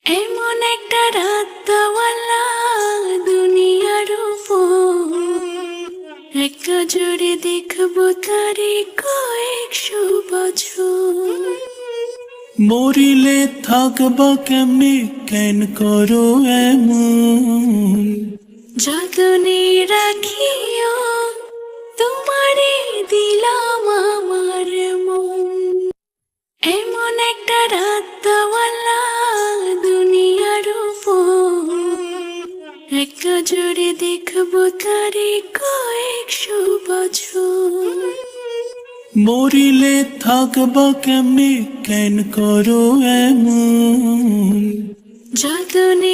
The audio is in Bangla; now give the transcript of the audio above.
এমন একটা রাত দেওয়ালা দুনিয়ার উপর, একটা জোরে দেখবো তারে কয়েকশো বছর। মরিলে থাকবা কেমনে, কেন করো এমন? যতনে রাখিও তোমারে দিলাম আমার মন। এমন একটা রাত দেওয়ালা দুনিয়ার উপর, একটা জোরে দেখবো তারে কয়েকশো বছর। মরিলে থাকবা কেমনে, কেন করো এমন? যতনে